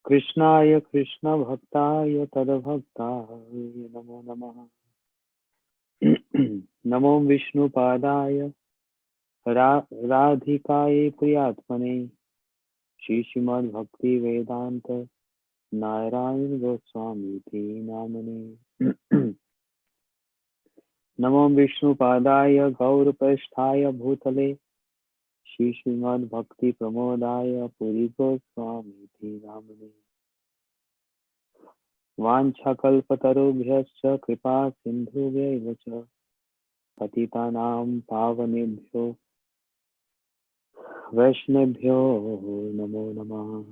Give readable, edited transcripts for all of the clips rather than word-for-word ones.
कृष्णाय कृष्णभक्ताय तद्भक्ताय नमो नमः। नमो विष्णुपादाय राधिकायै प्रियात्मने श्रीमद्भक्तिवेदान्त नारायण गोस्वामीति नामने। नमो विष्णुपादाय गौरपृष्ठाय भूतले श्रीमद्भक्तिप्रमोदाय पुरी गोस्वामीति नामने। वाञ्छाकल्पतरुभ्यश्च कृपा सिन्धुभ्यैव च पतितानां पावनेभ्यो वैष्णवेभ्यो नमो नमः।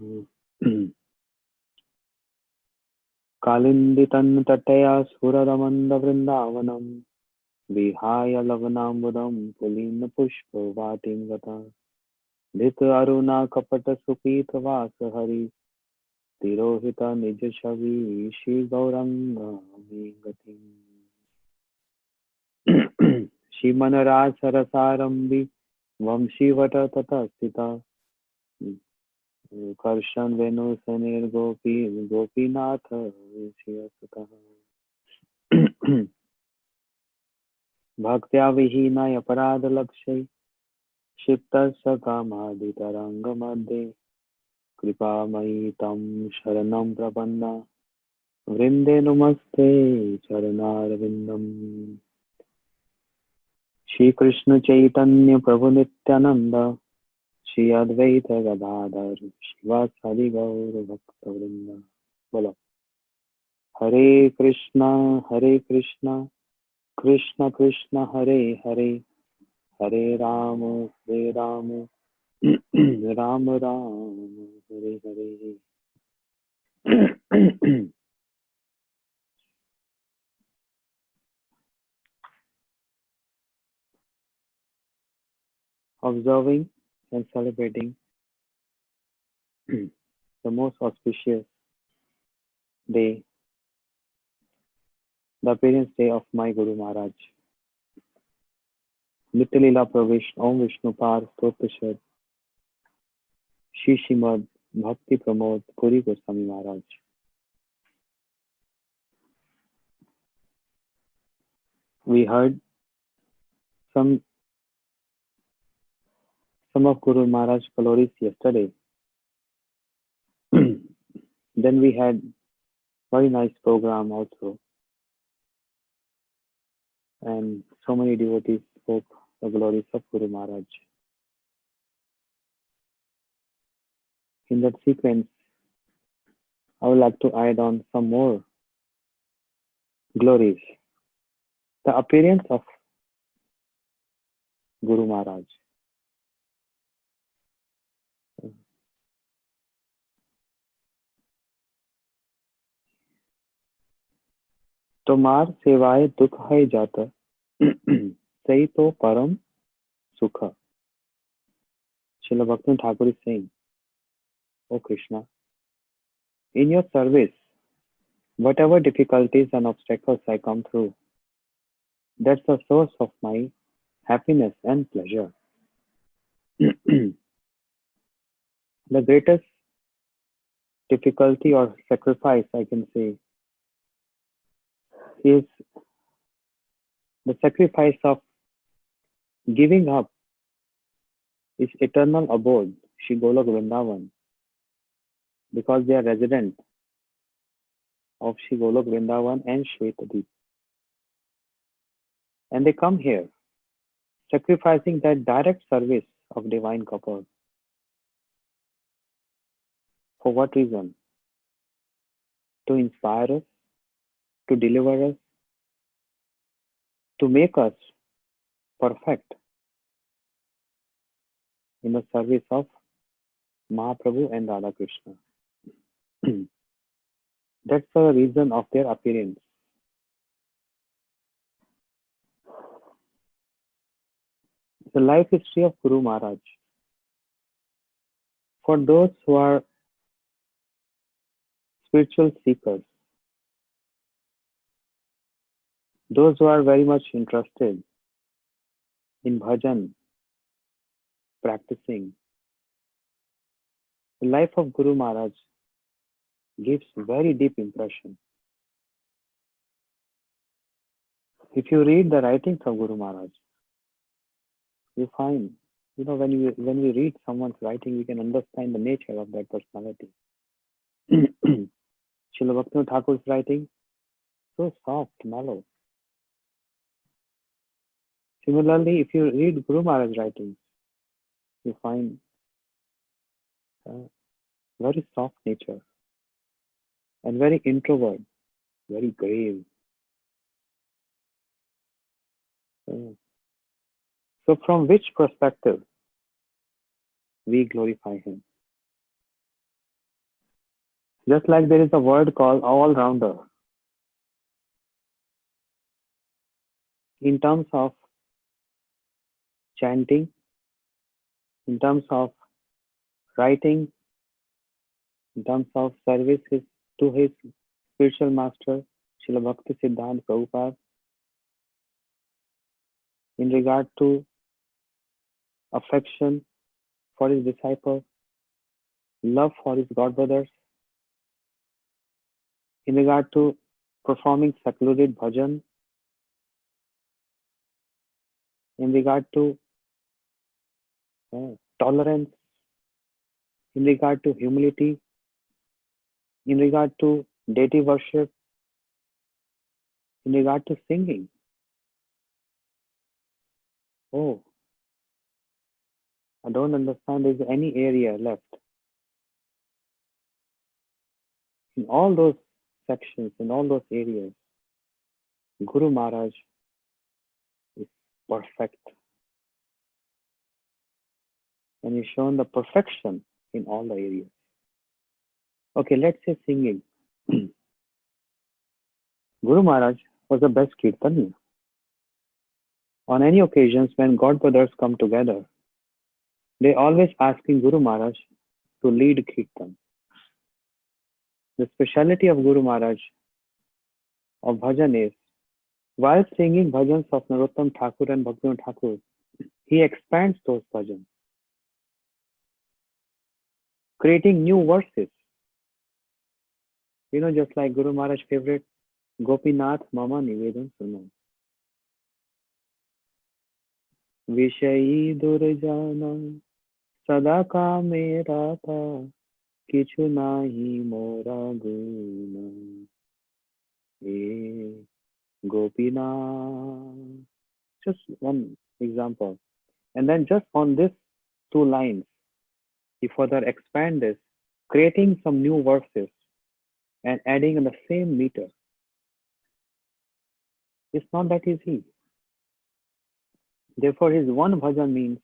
कालिन्दितन्नतटया स्फुरदमन्दवृन्दावनं विहाय लवनाम्बुदं पुलिनपुष्पवाटिं गता धृत अरुणाकपटसुपीतवासहरि तिरोहित निजछवि श्रीगौरङ्गमे गतिम्। श्रीमनरासरसारम्भि वंशीवट ततः स्थिता कर्षन् वेणुसैर्गोपी गोपीनाथ श्रियसुतः। भक्त्या विहीनाय अपराधलक्ष्यै क्षिप्तस्य कामादितरङ्गमध्ये कृपामयी तं शरणं प्रपन्ना वृन्दे नमस्ते चरणारविन्दम्। श्रीकृष्ण चैतन्य प्रभु नित्यानंद श्री अद्वैत गदाधर शिवासादि गौर भक्तवृंद। बोलो हरे Krishna Krishna Krishna Hare Hare Hare Ram Ram Ram Hare Hare. Observing and celebrating the most auspicious day, the appearance day of my Guru Maharaj. नित्य लीला प्रविष्ट ओम विष्णु पार स्तोत्र श्री श्रीमद भक्ति प्रमोद पुरी गोस्वामी महाराज. We heard some of Guru Maharaj glories yesterday. Then we had very nice program also, and so many devotees spoke the glories of Guru Maharaj. In that sequence, I would like to add on some more glories. The appearance of Guru Maharaj. तुम्हार सेवाए दुख है जाता सही तो परम सुख. Srila Bhaktivinoda Thakur is saying, O Krishna, in your service, whatever difficulties and obstacles I come through, that's the source of my happiness and pleasure. The greatest difficulty or sacrifice, I can say, is the sacrifice of giving up his eternal abode, Shri Golok Vrindavan, because they are resident of Shri Golok Vrindavan and Shwetadeep. And they come here, sacrificing that direct service of divine couple. For what reason? To inspire us, to deliver us, to make us perfect in the service of Mahaprabhu and Radha Krishna. That's the reason of their appearance. The life history of Guru Maharaj. For those who are spiritual seekers, those who are very much interested in bhajan, practicing, the life of Guru Maharaj gives very deep impression. If you read the writings of Guru Maharaj, you find, when we read someone's writing, we can understand the nature of that personality. Srila Bhaktivinoda Thakur's writing, so soft, mellow. Similarly, if you read Guru Maharaj's writings, you find very soft nature and very introvert, very grave. So from which perspective we glorify him? Just like there is a word called all-rounder. In terms of chanting, in terms of writing, in terms of services to his spiritual master, Srila Bhakti Siddhanta Prabhupada, in regard to affection for his disciples, love for his godbrothers, in regard to performing secluded bhajan, in regard to tolerance, in regard to humility, in regard to deity worship, in regard to singing. Oh, I don't understand there's any area left. In all those sections, in all those areas, Guru Maharaj is perfect. And he's shown the perfection in all the areas. Okay, let's say singing. Guru Maharaj was the best kirtaniya. On any occasions when God brothers come together, they always asking Guru Maharaj to lead kirtan. The speciality of Guru Maharaj of bhajan is, while singing bhajans of Narottam Thakur and Bhaktivinoda Thakur, he expands those bhajans, creating new verses. Just like Guru Maharaj's favorite, Gopinath Mama Nivedan Suno. Vishayi Durjana Sadaka Merata Kichu Nahi Mora Guna E Gopinath. Just one example. And then just on this two lines, he further expand this, creating some new verses and adding in the same meter. It's not that easy. Therefore, his one bhajan means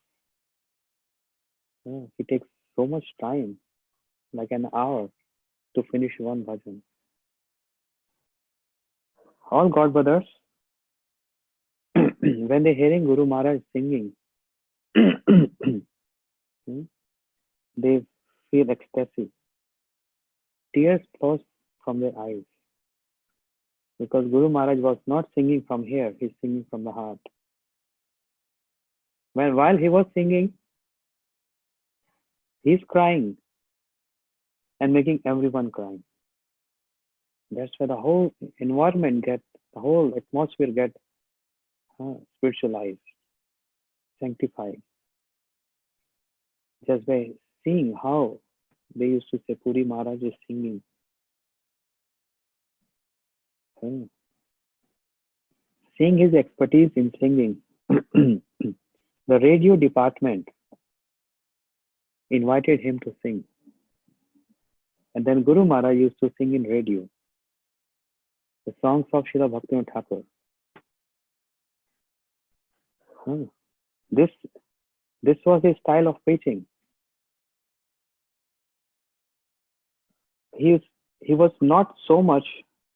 he takes so much time, like an hour, to finish one bhajan. All God brothers, when they're hearing Guru Maharaj singing, they feel ecstasy. Tears flow from their eyes. Because Guru Maharaj was not singing from here, he's singing from the heart. While he was singing, he's crying and making everyone cry. That's why the whole environment the whole atmosphere get spiritualized, sanctified. Just by seeing how they used to say Puri Maharaj is singing. Seeing his expertise in singing, the radio department invited him to sing. And then Guru Maharaj used to sing in radio the songs of Srila Bhaktivinoda Thakur. This was his style of preaching. He was not so much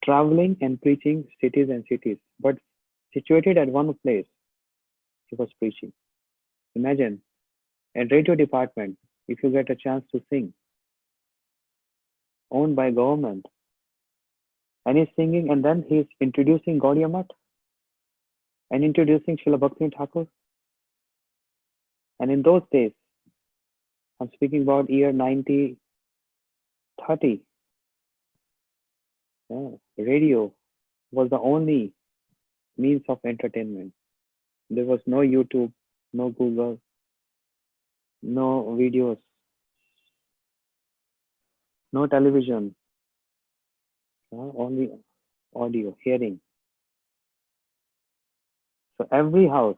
traveling and preaching cities and cities, but situated at one place, he was preaching. Imagine, a radio department, if you get a chance to sing, owned by government, and he's singing, and then he's introducing Gaudiya Math and introducing Srila Bhaktivinoda Thakur. And in those days, I'm speaking about year 1930, Radio was the only means of entertainment. There was no YouTube, no Google, no videos, no television, only audio, hearing. So every house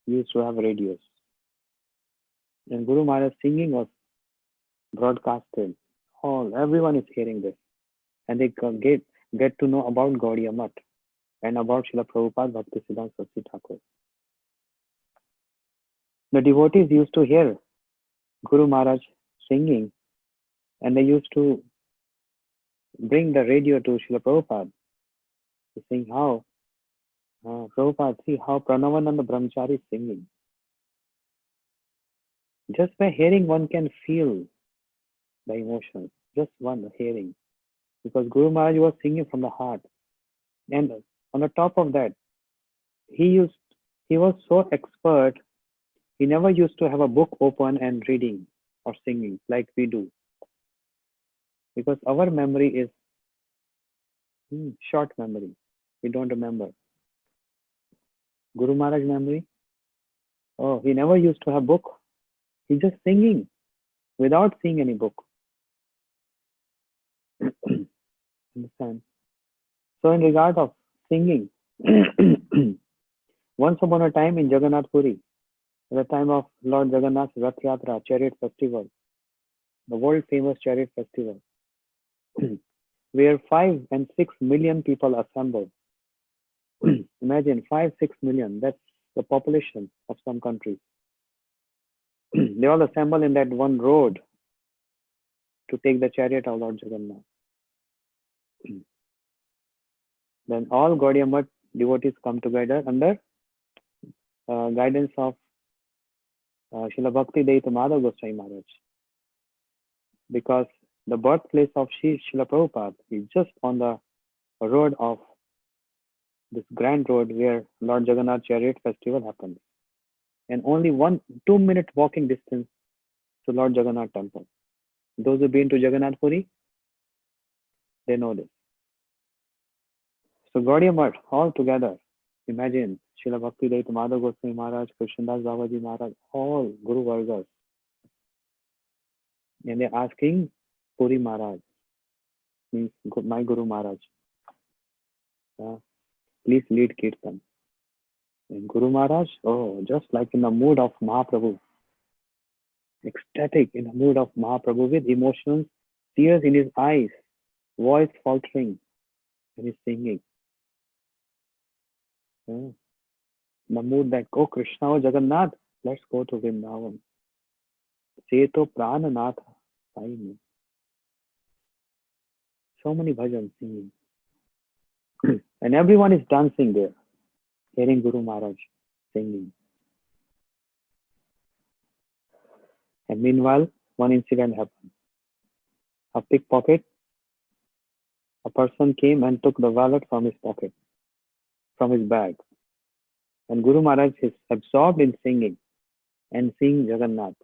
used to have radios. And Guru Maharaj singing was broadcasted. Everyone is hearing this. And they get to know about Gaudiya Math and about Srila Prabhupada Bhaktisiddhanta Saraswati Thakur. The devotees used to hear Guru Maharaj singing, and they used to bring the radio to Srila Prabhupada to sing how Prabhupada, see how Pranavananda Brahmachari is singing. Just by hearing, one can feel the emotions. Just one hearing, because Guru Maharaj was singing from the heart, and on the top of that, he was so expert. He never used to have a book open and reading or singing like we do, because our memory is short memory. We don't remember. Guru Maharaj memory, he never used to have book. He's just singing without seeing any book. Understand? So in regard of singing, once upon a time in Jagannath Puri, at the time of Lord Jagannath's Rath Yatra, Chariot Festival, the world famous Chariot Festival, where 5 and 6 million people assembled. Imagine 5-6 million, that's the population of some countries. They all assemble in that one road to take the chariot of Lord Jagannath. Then all Gaudiya Math devotees come together under guidance of Srila Bhakti Daita Madhav Goswami Maharaj. Because the birthplace of Srila Prabhupada is just on the road of this grand road where Lord Jagannath Chariot Festival happens. And only 1-2 minute walking distance to Lord Jagannath Temple. Those who've been to Jagannath Puri, they know this. So Gaudiya Math all together, imagine Srila Bhakti Daita Madhav Goswami Maharaj, Krishnadas Babaji Maharaj, all Guru Vargas. And they're asking Puri Maharaj, means my Guru Maharaj, please lead Kirtan. And Guru Maharaj, just like in the mood of Mahaprabhu, ecstatic in the mood of Mahaprabhu with emotions, tears in his eyes, voice faltering, and he's singing. The mood that, oh Krishna, oh Jagannath, let's go to Vrindavan. Seto Prananath, so many bhajans singing. And everyone is dancing there, hearing Guru Maharaj singing. And meanwhile, one incident happened. A pickpocket, a person came and took the wallet from his pocket, from his bag. And Guru Maharaj is absorbed in singing and seeing Jagannath.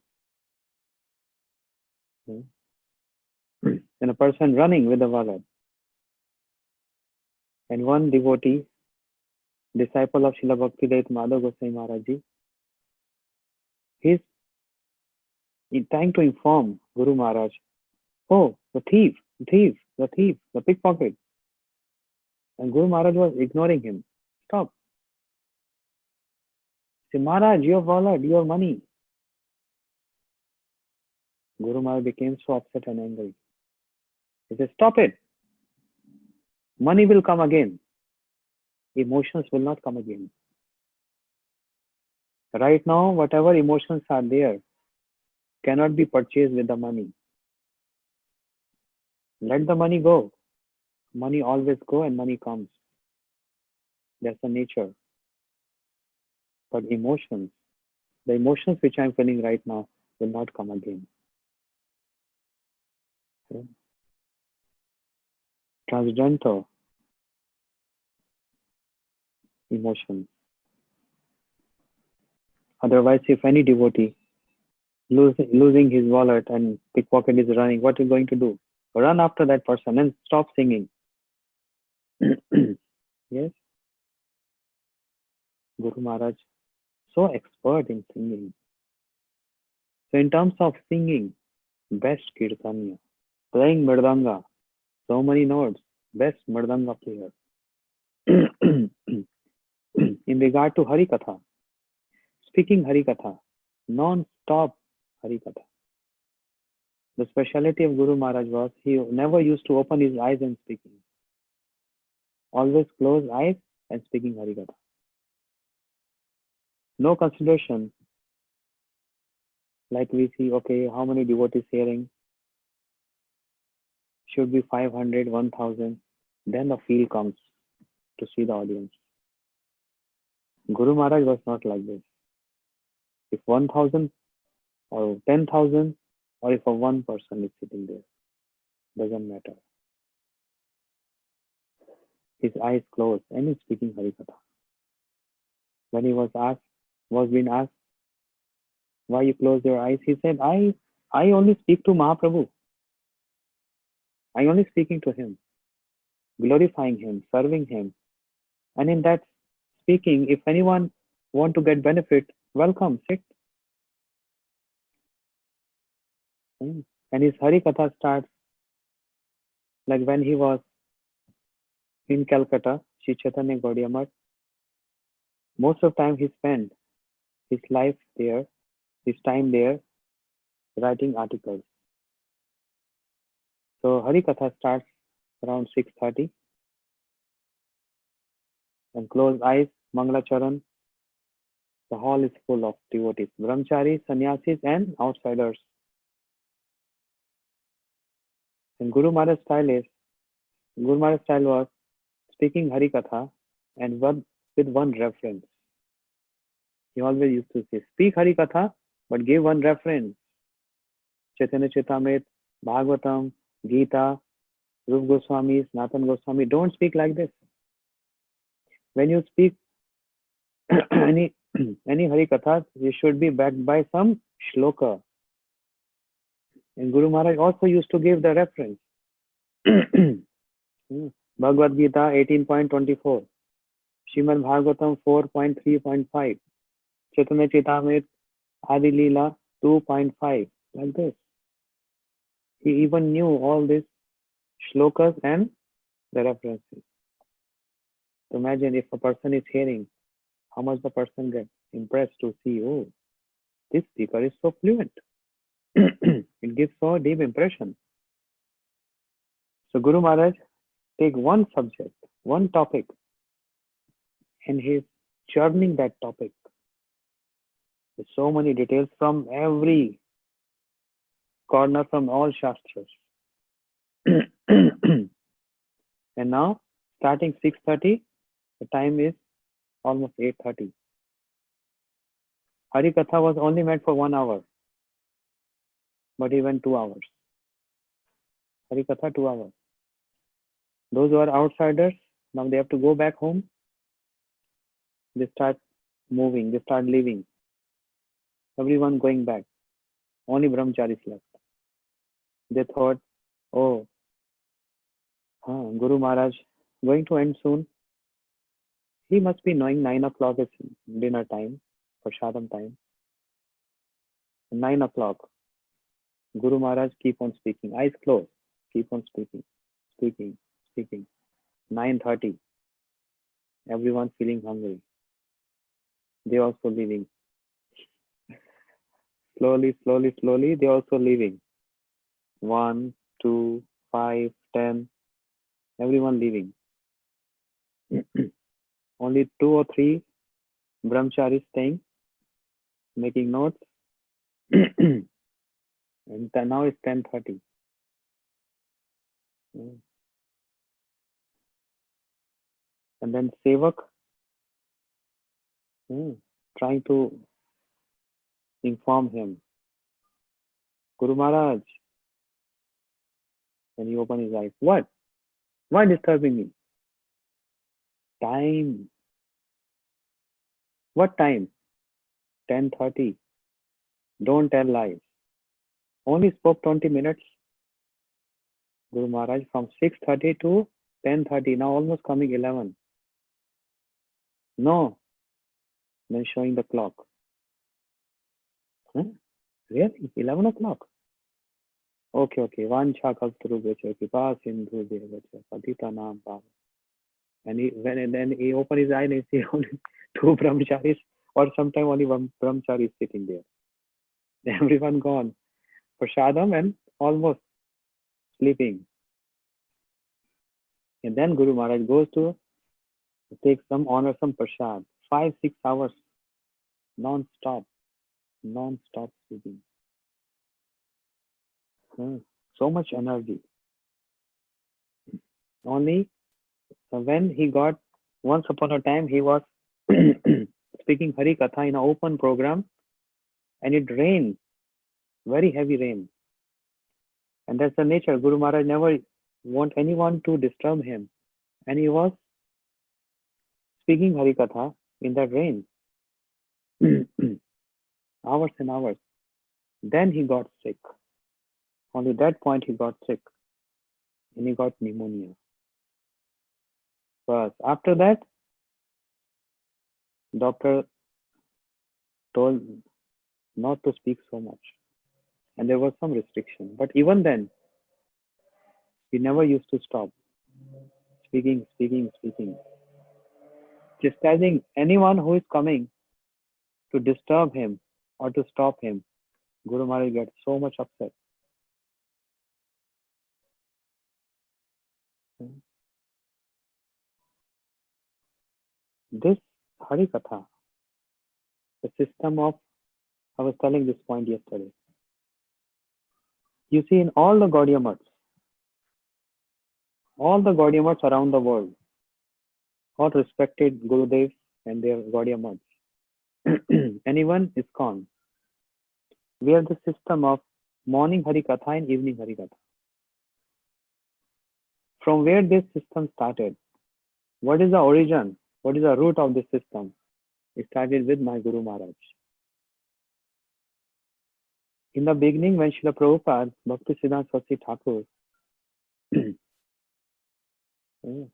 And a person running with the wallet. And one devotee, disciple of Srila Bhakti Daita Madhav Goswami Maharaj Ji, he's trying to inform Guru Maharaj, oh, the thief, the pickpocket. And Guru Maharaj was ignoring him. Stop. Say, Maharaj, your wallet, your money. Guru Maharaj became so upset and angry. He said, stop it. Money will come again. Emotions will not come again. Right now, whatever emotions are there cannot be purchased with the money. Let the money go. Money always go and money comes. That's the nature. But emotions, the emotions which I'm feeling right now will not come again. Transcendental emotions. Otherwise, if any devotee losing his wallet and pickpocket is running, what are you going to do? Run after that person and stop singing. Yes, Guru Maharaj, so expert in singing. So in terms of singing, best Kirtaniya. Playing Mridanga, so many notes, best Mridanga player. In regard to Harikatha, speaking Harikatha, non-stop Harikatha. The speciality of Guru Maharaj was he never used to open his eyes and speaking. Always closed eyes and speaking Harikatha. No consideration like we see, okay, how many devotees hearing? Should be 500, 1000. Then the feel comes to see the audience. Guru Maharaj was not like this. If 1000 or 10,000 or if a one person is sitting there, doesn't matter. His eyes closed and he's speaking Harikatha. When he was being asked, why you close your eyes? He said, I only speak to Mahaprabhu. I only speaking to him, glorifying him, serving him. And in that speaking, if anyone want to get benefit, welcome, sit. And his Harikatha starts like when he was in Calcutta, Sri Chaitanya Gaudiya Math. Most of the time he spent his life there, his time there, writing articles. So Harikatha starts around 6:30 and close eyes, Mangalacharan. The hall is full of devotees, brahmacharis, sannyasis, and outsiders. And Guru Maharaj was speaking Harikatha and with one reference. He always used to say, speak Harikatha, but give one reference. Chaitanya Charitamrita, Bhagavatam, Gita, Rupa Goswami, Sanatana Goswami. Don't speak like this. When you speak any Harikatha, you should be backed by some shloka. And Guru Maharaj also used to give the reference. Bhagavad Gita 18.24, Srimad Bhagavatam 4.3.5, Chaitanya Charitamrita, Adi Leela 2.5, like this. He even knew all these shlokas and the references. So imagine if a person is hearing, how much the person gets impressed to see, oh, this speaker is so fluent. It gives so deep impression. So Guru Maharaj take one subject, one topic, and he's churning that topic with so many details from every corner, from all shastras. And now, starting 6:30, the time is almost 8:30. Harikatha was only meant for 1 hour, but he went 2 hours. Harikatha 2 hours. Those who are outsiders, now they have to go back home. They start moving, they start leaving. Everyone going back. Only brahmacharis left. They thought, oh, Guru Maharaj going to end soon. He must be knowing 9 o'clock is dinner time, Prasadam time. 9 o'clock. Guru Maharaj keep on speaking, eyes closed, keep on speaking. 9:30. Everyone feeling hungry. They also leaving. Slowly, they also leaving. 1, 2, 5, 10. Everyone leaving. Only 2 or 3 brahmacharis staying, making notes. And now it's 10:30. And then Sevak trying to inform him, Guru Maharaj. When he opened his eyes, what? Why disturbing me? Time. What time? 10:30. Don't tell lies. Only spoke 20 minutes. Guru Maharaj from 6:30 to 10:30, now almost coming 11. No, then showing the clock. Huh? Really? 11 o'clock? Okay. Vancha kalptarubhyacha kripa sindhu devacha patita nam pavan. And then he opened his eye and he see only two brahmacharis, or sometime only one brahmachari is sitting there. Everyone gone. Prasadam and almost sleeping. And then Guru Maharaj goes to take some honor, some prasad. 5-6 hours non-stop sleeping. So much energy. Only when he got, once upon a time, he was speaking Hari Katha in an open program, and it rained, very heavy rain. And that's the nature. Guru Maharaj never want anyone to disturb him. And he was speaking Hari Katha in that rain. Hours and hours. Then he got sick. Only that point he got sick. And he got pneumonia. But after that, doctor told not to speak so much. And there was some restriction. But even then, he never used to stop. Speaking. Chastising anyone who is coming to disturb him or to stop him. Guru Maharaj gets so much upset. This Hari Katha, the system of, I was telling this point yesterday. You see in all the Gaudiya Maths around the world, all respected Gurudevs and their Gaudiya Maths, and even ISKCON, we have the system of morning Hari Katha and evening Hari Katha. From where this system started, what is the origin, what is the root of this system? It started with my Guru Maharaj. In the beginning, when Srila Prabhupada, Bhaktisiddhanta Saraswati Thakur,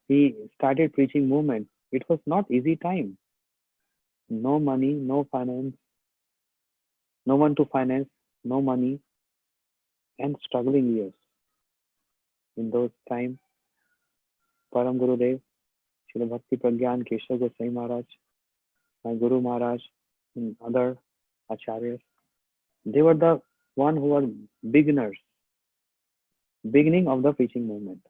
he started preaching movement, it was not easy time. No money, no finance, no one to finance, no money, and struggling years. In those times, Param Gurudev, Srila Bhakti Pragyan, Keshav Goswami Maharaj, my Guru Maharaj, and other acharyas, they were the one who were beginners, beginning of the preaching movement.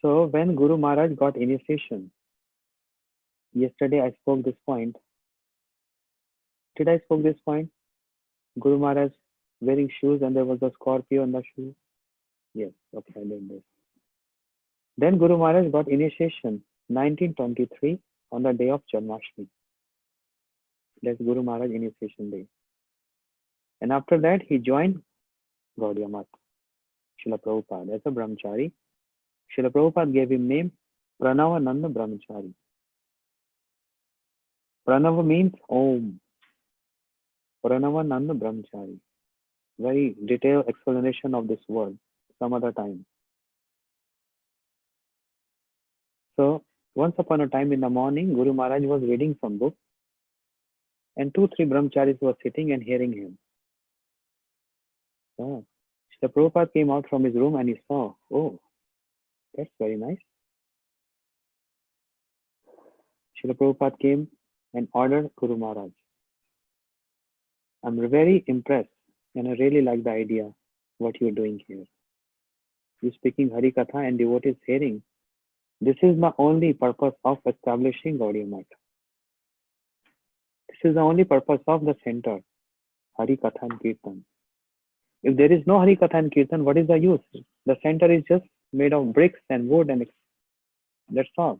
So when Guru Maharaj got initiation, yesterday I spoke this point. Did I spoke this point? Guru Maharaj wearing shoes and there was a scorpio on the shoe. Yes, okay, I did this. Then Guru Maharaj got initiation 1923 on the day of Janmashtami. That's Guru Maharaj initiation day. And after that, he joined Gaudiya Math, Srila Prabhupada as a brahmachari. Srila Prabhupada gave him name Pranavananda Brahmachari. Pranava means Om. Pranavananda Brahmachari. Very detailed explanation of this word some other time. So, once upon a time in the morning, Guru Maharaj was reading some book, and 2-3 brahmacharis were sitting and hearing him. So, the Prabhupada came out from his room and he saw, oh, that's very nice. Srila Prabhupada came and ordered Guru Maharaj. I'm very impressed and I really like the idea what you're doing here. You're speaking Hari Katha and devotees hearing. This is the only purpose of establishing Gaudiya Math. This is the only purpose of the center, Hari Katha and Kirtan. If there is no Hari Katha and Kirtan, what is the use? The center is just made of bricks and wood and that's all.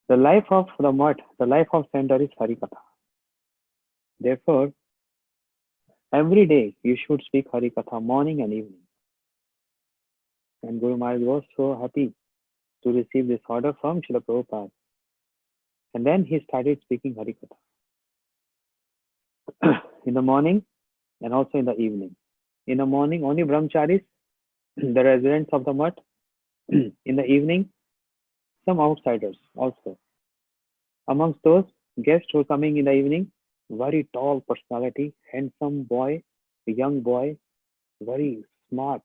The life of the Math, the life of center is Hari Katha. Therefore, every day you should speak Hari Katha morning and evening. And Guru Maharaj was so happy to receive this order from Srila Prabhupada. And then he started speaking Hari Katha in the morning and also in the evening. In the morning, only brahmacharis, the residents of the mutt. In the evening, some outsiders also. Amongst those guests who are coming in the evening, very tall personality, handsome boy, young boy, very smart,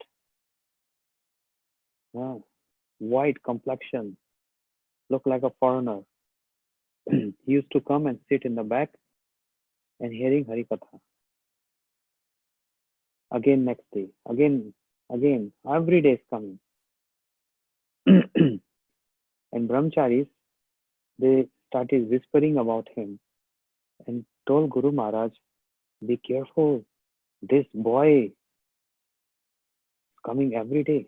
uh, white complexion, look like a foreigner. He used to come and sit in the back and hearing Harikatha. Again next day, again, every day is coming. And brahmacharis, they started whispering about him and told Guru Maharaj, be careful, this boy is coming every day,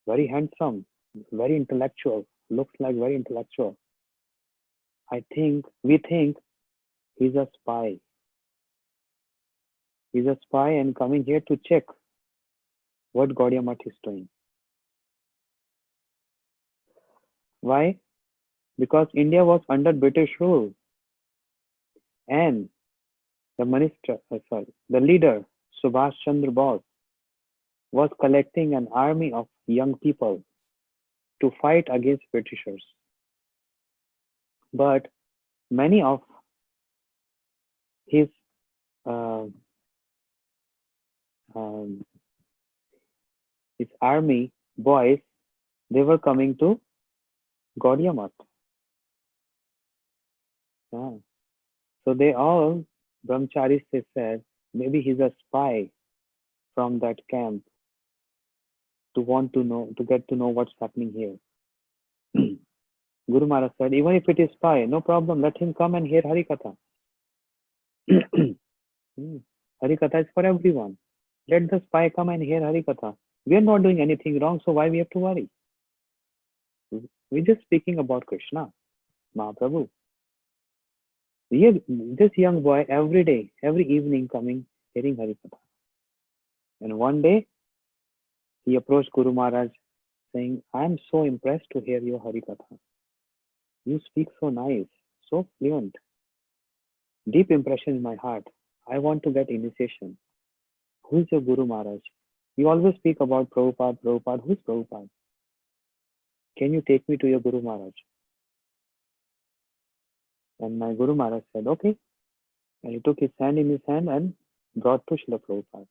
very handsome, very intellectual, looks like very intellectual. We think he's a spy. He's a spy and coming here to check what Gaudiya Math is doing. Why? Because India was under British rule and the leader, Subhash Chandra Bose, was collecting an army of young people to fight against Britishers. But many of his uh, um, his army boys, they were coming to Gaudiya Math. Yeah. So they all, brahmacharis, they said, maybe he's a spy from that camp to get to know what's happening here. Guru Maharaj said, even if it is spy, no problem, let him come and hear Harikatha. Harikatha is for everyone. Let the spy come and hear Harikatha. We are not doing anything wrong, so why we have to worry? We're just speaking about Krishna, Mahaprabhu. This young boy every day, every evening coming, hearing Harikatha. And one day, he approached Guru Maharaj saying, I am so impressed to hear your Harikatha. You speak so nice, so fluent. Deep impression in my heart. I want to get initiation. Who is your Guru Maharaj? You always speak about Prabhupada, Prabhupada. Who is Prabhupada? Can you take me to your Guru Maharaj? And my Guru Maharaj said, okay. And he took his hand in his hand and brought to Srila Prabhupada.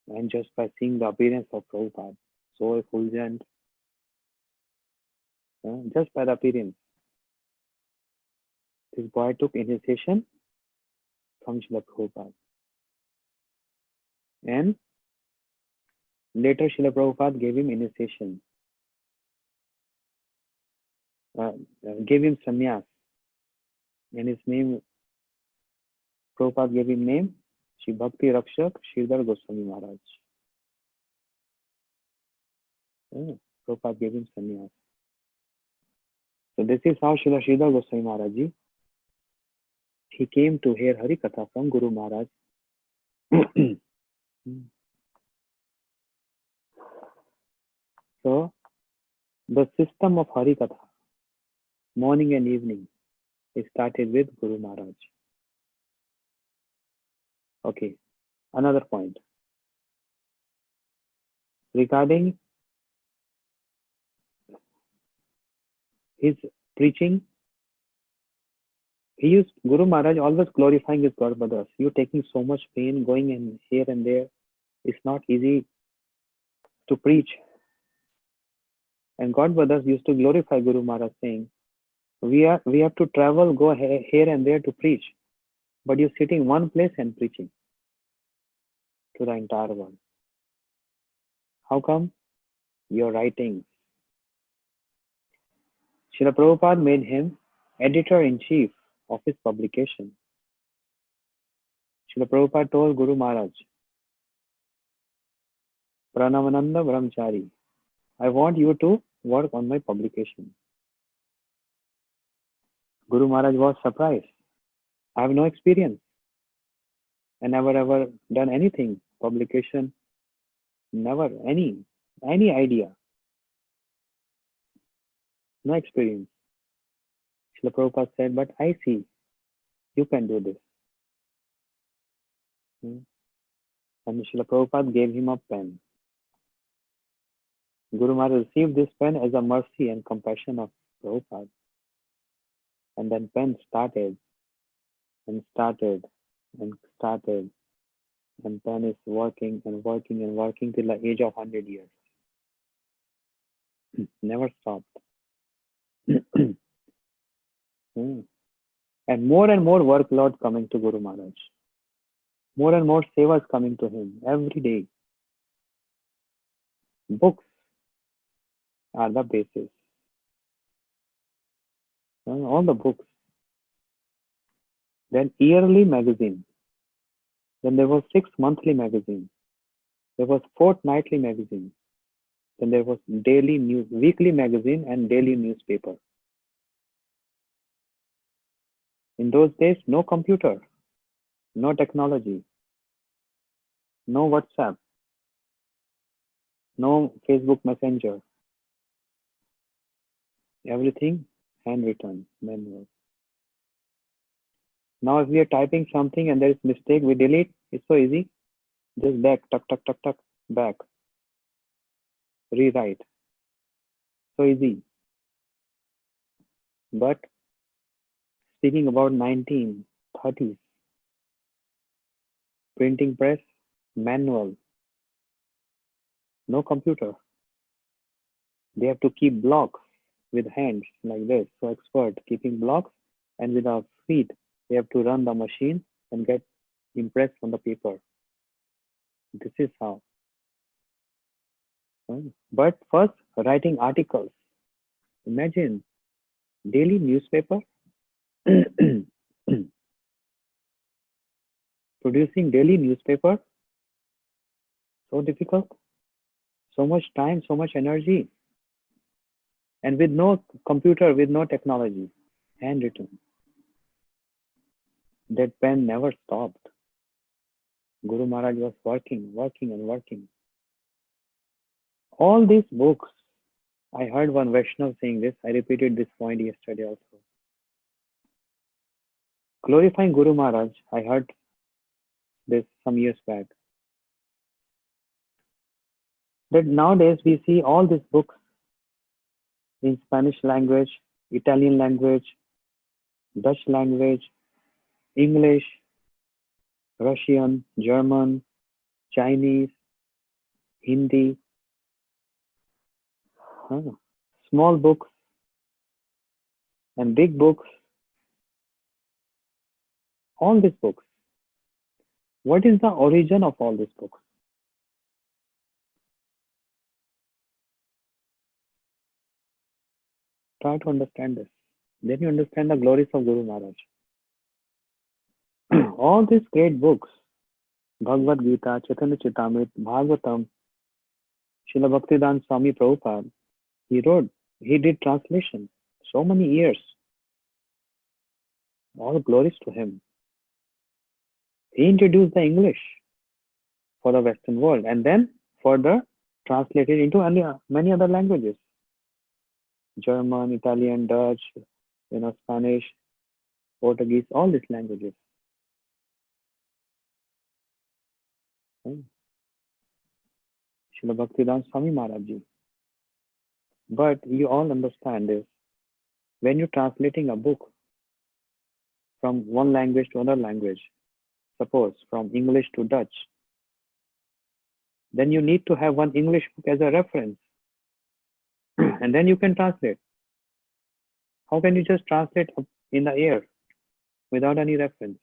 And just by seeing the appearance of Prabhupada, so effulgent, just by the appearance, this boy took initiation from Srila Prabhupada. And later Srila Prabhupada gave him initiation, gave him sannyas. And his name, Prabhupada gave him name, Shri Bhakti Rakshak Sridhar Goswami Maharaj. Prabhupada gave him sannyas. So this is how Srila Sridhar Goswami Maharaj ji, he came to hear Harikatha from Guru Maharaj. So the system of Harikatha, morning and evening, it started with Guru Maharaj. Okay, another point. Regarding his preaching, Guru Maharaj always glorifying his God brothers. You taking so much pain going in here and there. It's not easy to preach. And God brothers used to glorify Guru Maharaj saying, we have to travel, go here and there to preach. But you're sitting one place and preaching to the entire world. How come? Your writings. Srila Prabhupada made him editor-in-chief of his publication. Srila Prabhupada told Guru Maharaj, Pranavananda Brahmachari, I want you to work on my publication. Guru Maharaj was surprised. I have no experience. I never ever done anything. Publication, never any idea. No experience. Srila Prabhupada said, but I see you can do this. and Srila Prabhupada gave him a pen. Guru Maharaj received this pen as a mercy and compassion of Prabhupada. And then pen started and started and started, and pen is working and working and working till the age of 100 years. Never stopped. And more workload coming to Guru Maharaj. More and more sevas coming to him every day. Books are the basis. All the books. Then yearly magazine. Then there was 6 monthly magazine. There was fortnightly magazine. Then there was daily news, weekly magazine and daily newspaper. In those days, no computer, no technology, no WhatsApp, no Facebook Messenger. Everything handwritten, manual. Now, if we are typing something and there is mistake, we delete. It's so easy. Just back, tuck, tuck, tuck, tuck, back. Rewrite. So easy. But speaking about 1930s, printing press, manual, no computer. They have to keep blocks with hands like this. So expert keeping blocks, and with our feet, they have to run the machine and get impressed on the paper. This is how. But first, writing articles. Imagine daily newspaper. Producing daily newspaper. So difficult. So much time, so much energy. And with no computer, with no technology. Handwritten. That pen never stopped. Guru Maharaj was working and working. All these books, I heard one Vaishnav saying this, I repeated this point yesterday also. Glorifying Guru Maharaj, I heard this some years back. That nowadays we see all these books in Spanish language, Italian language, Dutch language, English, Russian, German, Chinese, Hindi, small books and big books, all these books. What is the origin of all these books? Try to understand this. Then you understand the glories of Guru Maharaj. All these great books, Bhagavad Gita, Chaitanya Charitamrita, Bhagavatam, Srila Bhaktivedanta Swami Prabhupada, he did translation so many years. All glories to him. He introduced the English for the Western world and then further translated into many other languages. German, Italian, Dutch, Spanish, Portuguese, all these languages. Srila Bhaktivedanta Swami Maharaj Ji. But you all understand this. When you're translating a book from one language to another language, suppose from English to Dutch, then you need to have one English book as a reference. And then you can translate. How can you just translate in the air without any reference?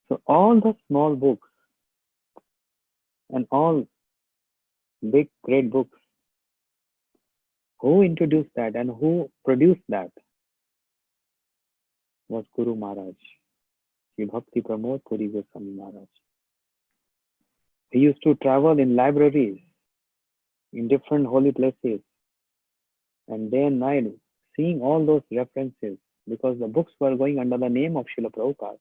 So all the small books and all big, great books, who introduced that and who produced that was Guru Maharaj, Sri Bhakti Pramod Puri Goswami Maharaj. He used to travel in libraries, in different holy places, and day and night seeing all those references, because the books were going under the name of Srila Prabhupada.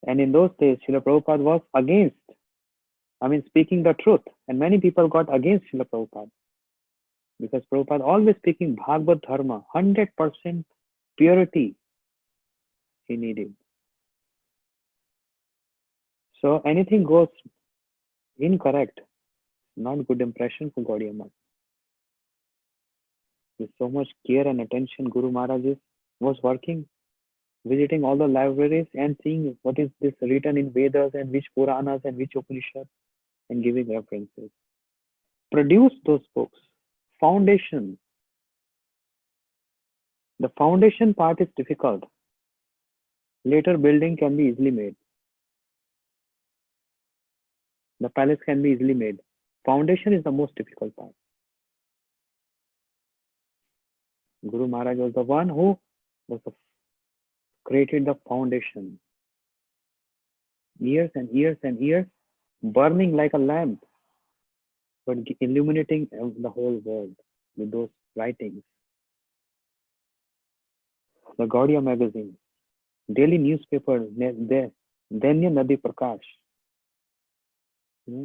And in those days, Srila Prabhupada was speaking the truth, and many people got against Srila Prabhupada. Because Prabhupada always speaking Bhagavad Dharma, 100% purity, he needed. So anything goes incorrect, not good impression for Gaudiya Math. With so much care and attention, Guru Maharaj was working, visiting all the libraries and seeing what is this written in Vedas and which Puranas and which Upanishads and giving references. Produce those books. Foundation. The foundation part is difficult. Later building can be easily made. The palace can be easily made. Foundation is the most difficult part. Guru Maharaj was the one who was created the foundation. Years and years and years, burning like a lamp, but illuminating the whole world with those writings. The Gaudiya magazine, daily newspaper, Danya Nadi Prakash.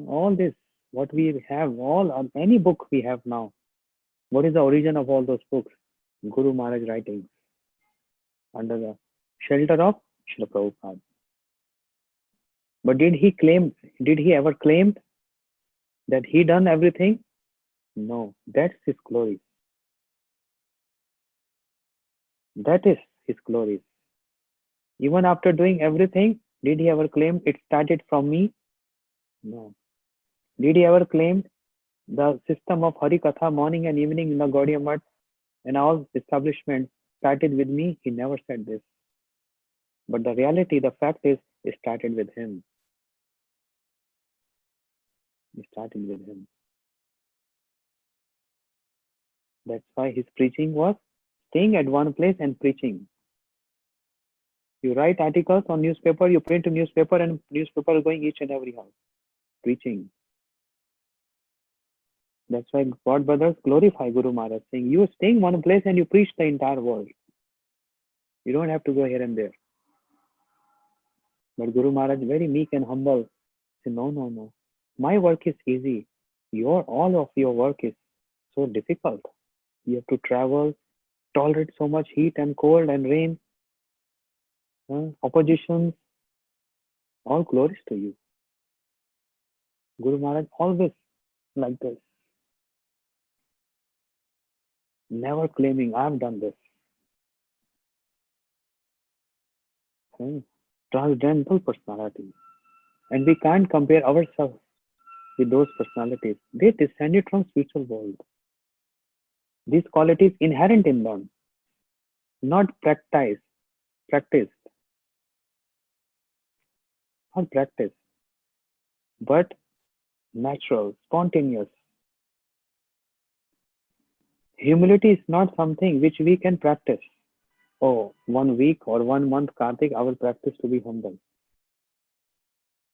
All this, what we have, all any book we have now. What is the origin of all those books? Guru Maharaj writings under the shelter of Srila Prabhupada. But did he ever claim that he done everything? No, that's his glory. That is his glory. Even after doing everything, did he ever claim it started from me? No. Did he ever claim the system of Hari Katha morning and evening in the Gaudiya Math and all establishments started with me? He never said this. But the reality, the fact is, it started with him. It started with him. That's why his preaching was staying at one place and preaching. You write articles on newspaper, you print a newspaper, and newspaper is going each and every house. Preaching. That's why God brothers glorify Guru Maharaj, saying, you stay in one place and you preach the entire world. You don't have to go here and there. But Guru Maharaj, very meek and humble, said, no. My work is easy. All of your work is so difficult. You have to travel, tolerate so much heat and cold and rain, oppositions, all glories to you. Guru Maharaj always like this. Never claiming, I've done this. Transcendental personality. And we can't compare ourselves with those personalities. They descended from spiritual world. These qualities inherent in them, not practiced, but natural, spontaneous. Humility is not something which we can practice. Oh, 1 week or 1 month, Karthik, I will practice to be humble.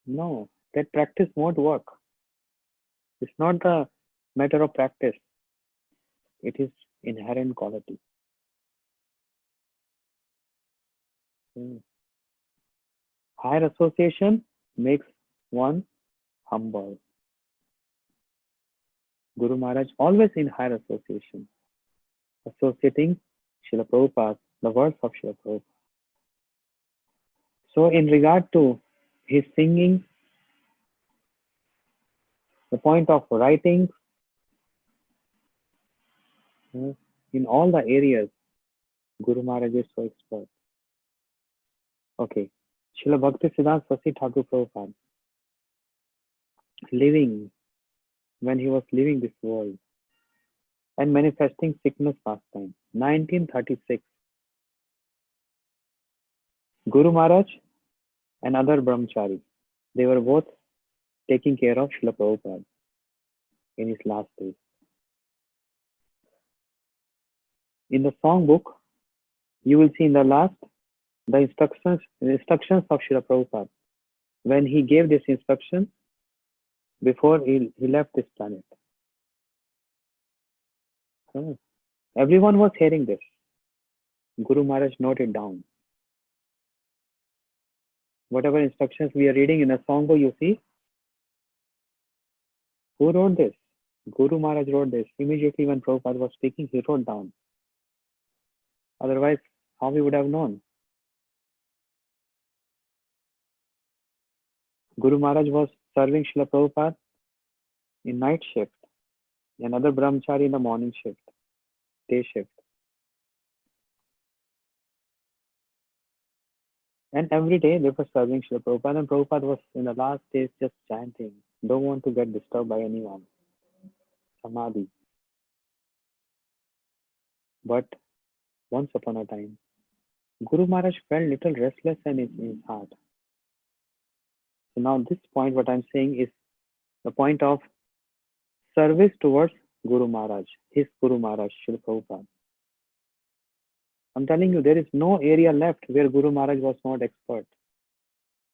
No, that practice won't work. It's not the matter of practice. It is inherent quality. Higher association makes one humble. Guru Maharaj always in higher association, associating Srila Prabhupada, the words of Srila Prabhupada. So in regard to his singing, the point of writing, in all the areas, Guru Maharaj is so expert. Okay, Srila Bhaktisiddhanta Saraswati Thakur Prabhupada, when he was leaving this world and manifesting sickness past time, 1936, Guru Maharaj and other brahmachari, they were both taking care of Srila Prabhupada in his last days. In the song book, you will see in the last the instructions of Srila Prabhupada when he gave this instruction before he left this planet. Everyone was hearing this. Guru Maharaj noted down. Whatever instructions we are reading in a songbook, you see, who wrote this? Guru Maharaj wrote this. Immediately when Prabhupada was speaking, he wrote down. Otherwise, how we would have known? Guru Maharaj was serving Srila Prabhupada in night shift, another brahmachari in the morning shift, day shift. And every day they were serving Srila Prabhupada, and Prabhupada was in the last days just chanting, don't want to get disturbed by anyone. Samadhi. But once upon a time, Guru Maharaj felt little restless in his heart. So now this point, what I'm saying is the point of service towards Guru Maharaj, his Guru Maharaj, Srila Prabhupada. I'm telling you, there is no area left where Guru Maharaj was not expert.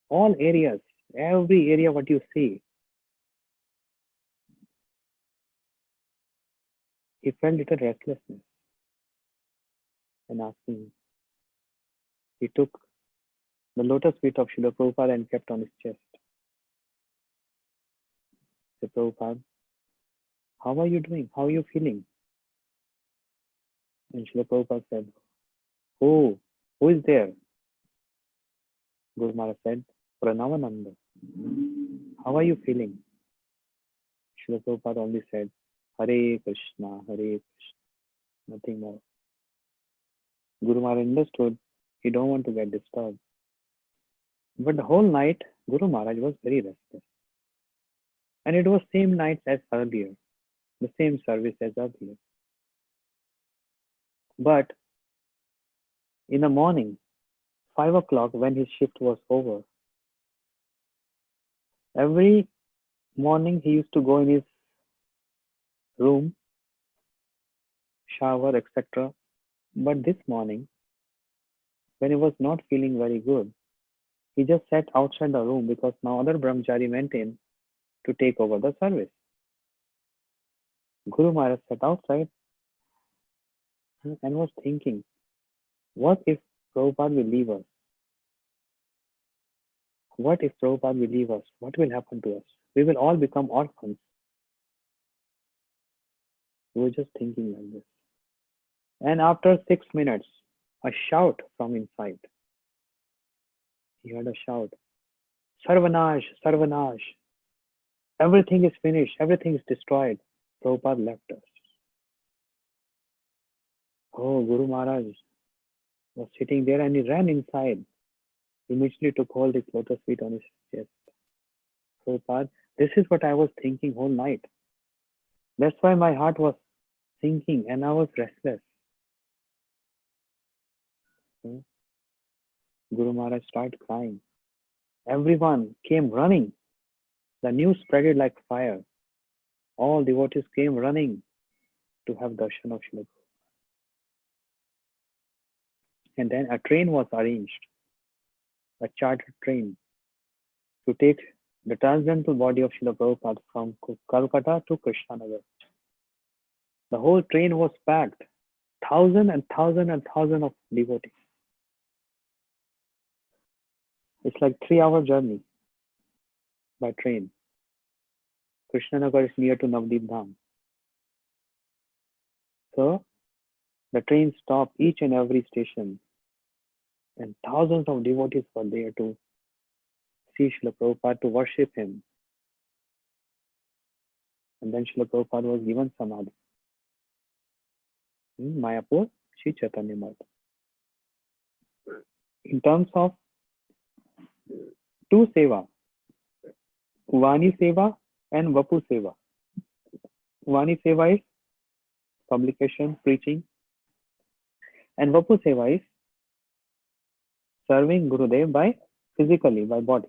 All areas, every area what you see, he felt little restlessness and asking. He took the lotus feet of Srila Prabhupada and kept on his chest. Said, Prabhupada, how are you doing? How are you feeling? And Srila Prabhupada said, who is there? Guru Maharaj said, Pranavananda. How are you feeling? Srila Prabhupada only said, Hare Krishna, Hare Krishna, nothing more. Guru Maharaj understood he don't want to get disturbed. But the whole night, Guru Maharaj was very restless. And it was same night as earlier, the same service as earlier. But in the morning, 5 o'clock, when his shift was over, every morning he used to go in his room, shower, etc. But this morning, when he was not feeling very good, he just sat outside the room because now other brahmachari went in to take over the service. Guru Maharaj sat outside and was thinking, what if Prabhupada will leave us? What if Prabhupada will leave us? What will happen to us? We will all become orphans. He was just thinking like this. And after 6 minutes, a shout from inside. He heard a shout, Sarvanash, Sarvanash. Everything is finished. Everything is destroyed. Prabhupada left us. Oh, Guru Maharaj was sitting there and he ran inside. He immediately took hold his lotus feet on his chest. Prabhupada, this is what I was thinking whole night. That's why my heart was sinking and I was restless. Guru Maharaj started crying. Everyone came running. The news spread like fire. All devotees came running to have darshan of Srila Prabhupada. And then a train was arranged, a chartered train, to take the transcendental body of Srila Prabhupada from Calcutta to Krishnanagar. The whole train was packed, thousands and thousands and thousands of devotees. It's like 3-hour journey by train. Krishnanagar is near to Navdeep Dham. So the train stopped each and every station, and thousands of devotees were there to see Srila Prabhupada, to worship him. And then Srila Prabhupada was given Samadhi in Mayapur, Sri Chaitanya Math. In terms of two seva, Vani Seva and Vapu Seva. Vani Seva is publication, preaching, and Vapu Seva is serving Gurudev by physically, by body.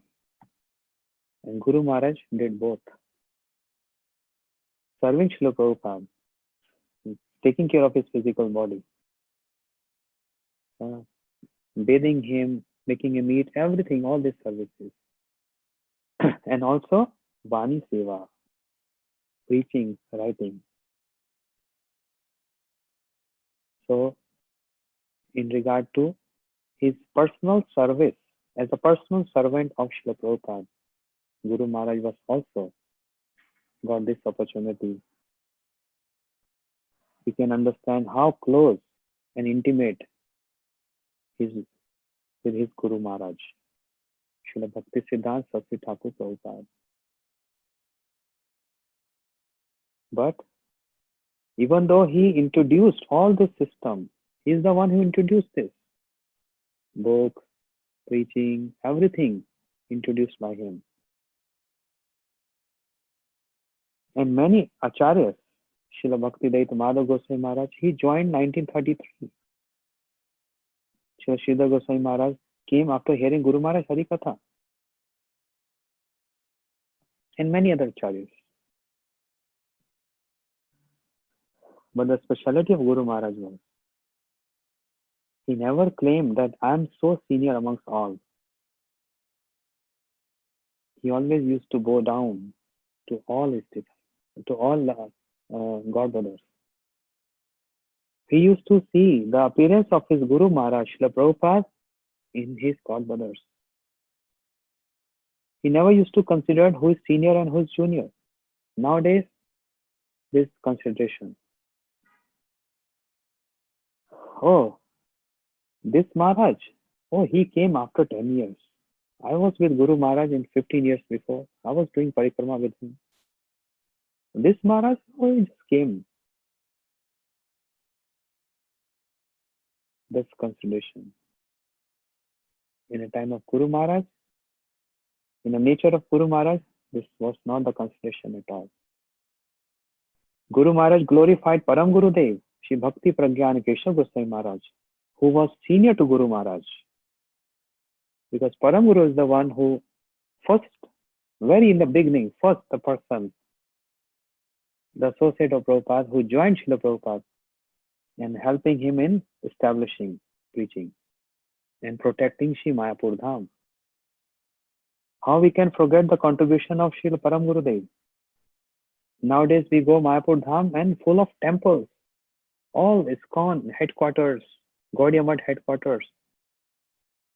And Guru Maharaj did both. Serving Srila Prabhupada, taking care of his physical body, bathing him, making him eat, everything, all these services. And also Vani Seva, preaching, writing. So, in regard to his personal service, as a personal servant of Srila Prabhupada, Guru Maharaj was also got this opportunity. We can understand how close and intimate he is with his Guru Maharaj, Srila Bhakti Siddhanta Saraswati Thakur Prabhupada. But even though he introduced all this system, he is the one who introduced this. Books, preaching, everything introduced by him. And many acharyas, Srila Bhakti Daita Madhav Goswami Maharaj, he joined 1933. Srila Sridhar Goswami Maharaj came after hearing Guru Maharaj Hari Katha. And many other acharyas. But the speciality of Guru Maharaj was, he never claimed that I am so senior amongst all. He always used to bow down to all his disciples, to all God brothers. He used to see the appearance of his Guru Maharaj, Srila Prabhupada, in his God brothers. He never used to consider who is senior and who is junior. Nowadays, this consideration. Oh, this Maharaj, oh, he came after 10 years. I was with Guru Maharaj in 15 years before. I was doing parikrama with him. This Maharaj, oh, he just came. That's consideration. In a time of Guru Maharaj, in the nature of Guru Maharaj, this was not the consideration at all. Guru Maharaj glorified Param Gurudev, Shri Bhakti Pragyan Keshav Goswami Maharaj, who was senior to Guru Maharaj. Because Param Guru is the one who first, very in the beginning, first the person, the associate of Prabhupada, who joined Srila Prabhupada and helping him in establishing preaching and protecting Shri Mayapur Dham. How we can forget the contribution of Srila Param Gurudev? Nowadays we go Mayapur Dham and full of temples. All ISKCON headquarters, Gaudiya Math headquarters.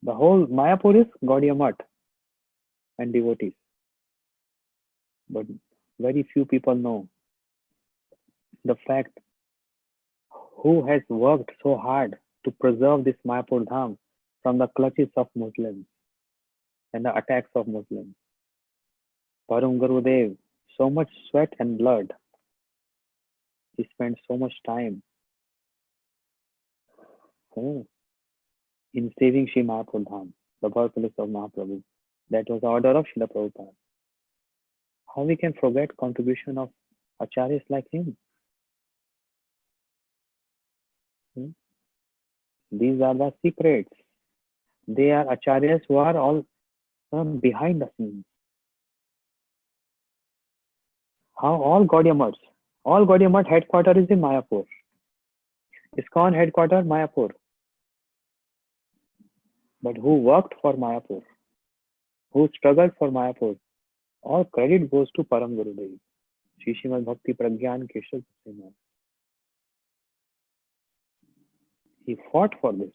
The whole Mayapur is Gaudiya Math and devotees. But very few people know the fact who has worked so hard to preserve this Mayapur Dham from the clutches of Muslims and the attacks of Muslims. Param Gurudev, so much sweat and blood. He spent so much time in saving Shri Mayapur Dham, the birthplace of Mahaprabhu. That was the order of Srila Prabhupada. How we can forget contribution of acharyas like him? These are the secrets. They are acharyas who are all behind the scenes. How all Gaudiya Math headquarters is in Mayapur. ISKCON headquarters Mayapur. But who worked for Mayapur? Who struggled for Mayapur? All credit goes to Param Gurudev, Shri Srimad Bhakti Pragyan Keshav Goswami Maharaj. He fought for this.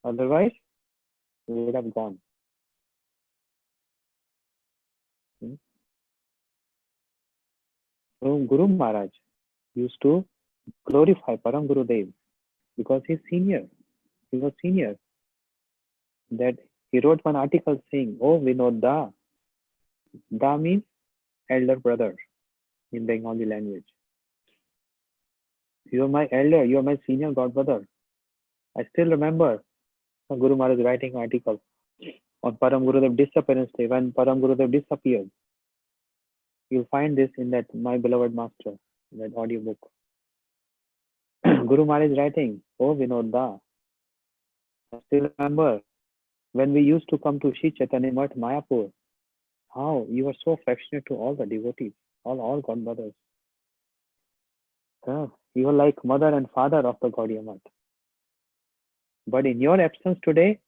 Otherwise, we would have gone. So Guru Maharaj used to glorify Param Gurudev because he's senior. He was senior. That he wrote one article saying, "Oh Vinod Da." Da means elder brother in Bengali language. You are my elder, you are my senior god brother. I still remember Guru Maharaj writing an article on Param Gurudev disappearance day, when Param Gurudev disappeared. You'll find this in that My Beloved Master, that audiobook. Guru Maharaj writing, "Oh Vinod Da." I still remember when we used to come to Shri Chaitanya Math Mayapur, how you were so affectionate to all the devotees, all God brothers. You are like mother and father of the Gaudiya Math. But in your absence today,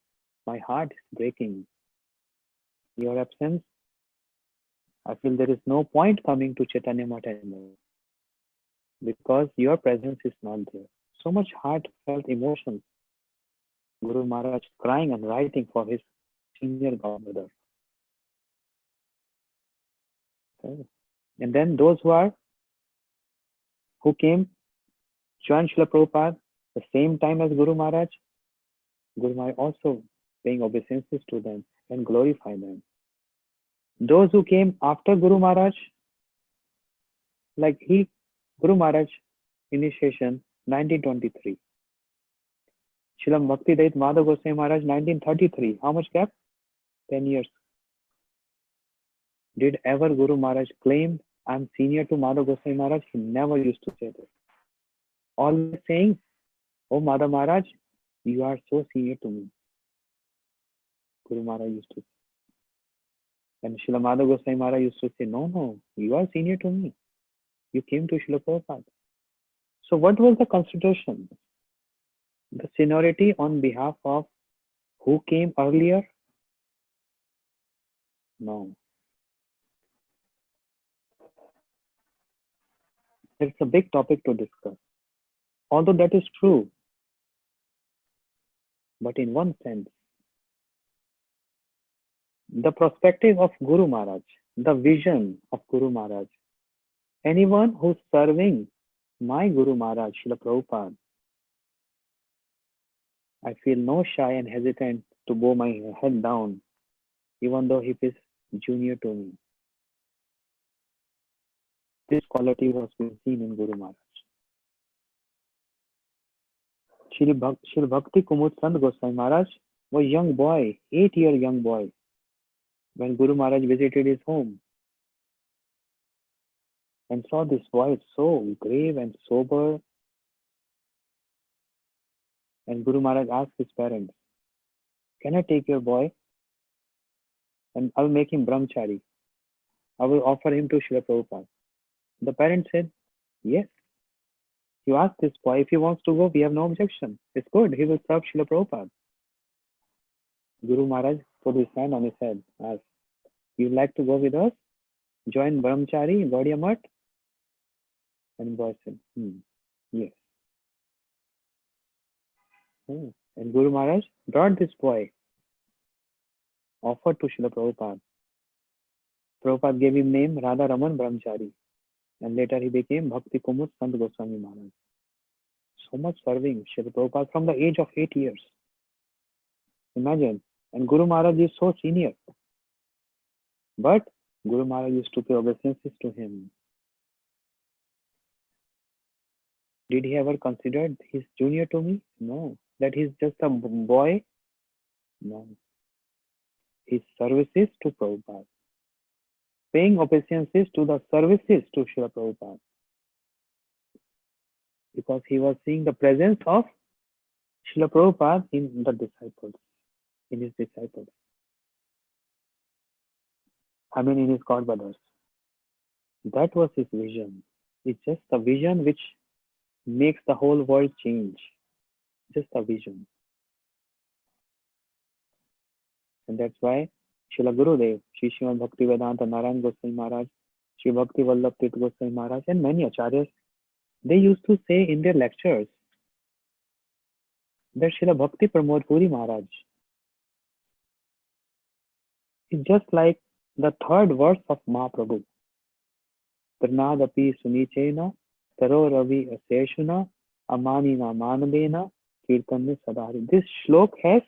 my heart is breaking. In your absence, I feel there is no point coming to Chaitanya Math anymore, because your presence is not there. So much heartfelt emotions. Guru Maharaj crying and writing for his senior God brother. And then those who came, joined Srila Prabhupada the same time as Guru Maharaj. Guru Maharaj also paying obeisances to them, and glorify them. Those who came after Guru Maharaj, like Guru Maharaj initiation 1923. Srila Bhakti Dait Madhav Goswami Maharaj 1933. How much gap? 10 years. Did ever Guru Maharaj claim, I'm senior to Madhav Goswami Maharaj? He never used to say this. Always saying, oh Madhav Maharaj, you are so senior to me. Guru Maharaj used to say. And Srila Madhav Goswami Maharaj used to say, no, you are senior to me. You came to Srila Prabhupada. So what was the consideration? The seniority on behalf of who came earlier? No. It's a big topic to discuss. Although that is true, but in one sense, the perspective of Guru Maharaj, the vision of Guru Maharaj, anyone who's serving my Guru Maharaj, Srila Prabhupada, I feel no shy and hesitant to bow my head down, even though he is junior to me. This quality was being seen in Guru Maharaj. Shri Bhakti Kumud Sant Goswami Maharaj was a young boy, 8-year young boy, when Guru Maharaj visited his home and saw this boy so grave and sober. And Guru Maharaj asked his parents, can I take your boy? And I'll make him brahmachari. I will offer him to Srila Prabhupada. The parents said, yes. You ask this boy, if he wants to go, we have no objection. It's good, he will serve Srila Prabhupada. Guru Maharaj put his hand on his head, asked, you'd like to go with us? Join brahmachari in Gaudiya Math? And the boy said, yes. And Guru Maharaj brought this boy, offered to Srila Prabhupada. Prabhupada gave him name Radha Raman Brahmachari, and later he became Bhakti Kumud Sant Goswami Maharaj. So much serving Srila Prabhupada from the age of 8 years. Imagine, and Guru Maharaj is so senior. But Guru Maharaj used to pay obeisances to him. Did he ever consider he's junior to me? No. That he's just a boy? No. His services to Prabhupada. Paying obeisances to the services to Srila Prabhupada. Because he was seeing the presence of Srila Prabhupada in the disciples, in his disciples. In his God brothers. That was his vision. It's just a vision which makes the whole world change. Just a vision. And that's why Srila Gurudev, Sri Srimad Bhakti Vedanta Narayan Goswami Maharaj, Sri Bhakti Vallabh Tirth Goswami Maharaj, and many acharyas, they used to say in their lectures that Srila Bhakti Pramod Puri Maharaj is just like the third verse of Mahaprabhu. Pranadapi Sunichena, Taro Ravi Aseshuna, Amanina Manadena, Kirtanne Sadari. This shlok has,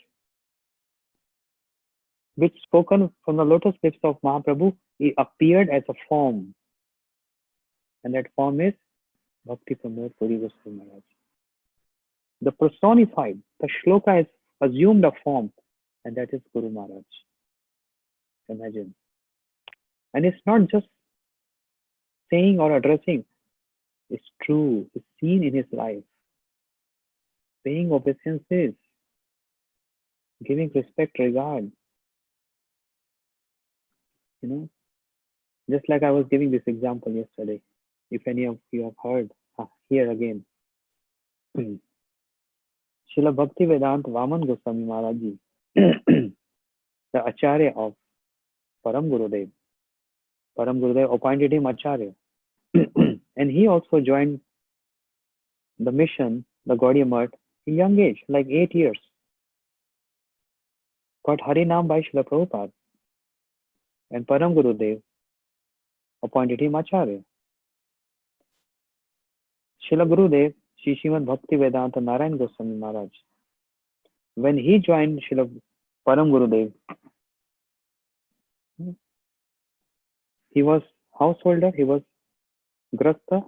which spoken from the lotus lips of Mahaprabhu, he appeared as a form. And that form is Bhakti Pramod Puri Goswami Maharaj. The personified, the shloka has assumed a form, and that is Guru Maharaj. Imagine. And it's not just saying or addressing, it's true, it's seen in his life. Paying obeisances, giving respect, regard. Just like I was giving this example yesterday. If any of you have heard, here again. Srila Bhakti Vedanta Vaman Goswami Maharaj Ji, the Acharya of Param Gurudev. Param Gurudev appointed him Acharya. And he also joined the mission, the Gaudiya Math, in young age, like 8 years. Got Harinam by Srila Prabhupada. And Param Gurudev appointed him Acharya. Srila Gurudev, Sri Srimad Bhakti Vedanta Narayan Goswami Maharaj, when he joined Srila Param Gurudev. He was householder, he was grasta,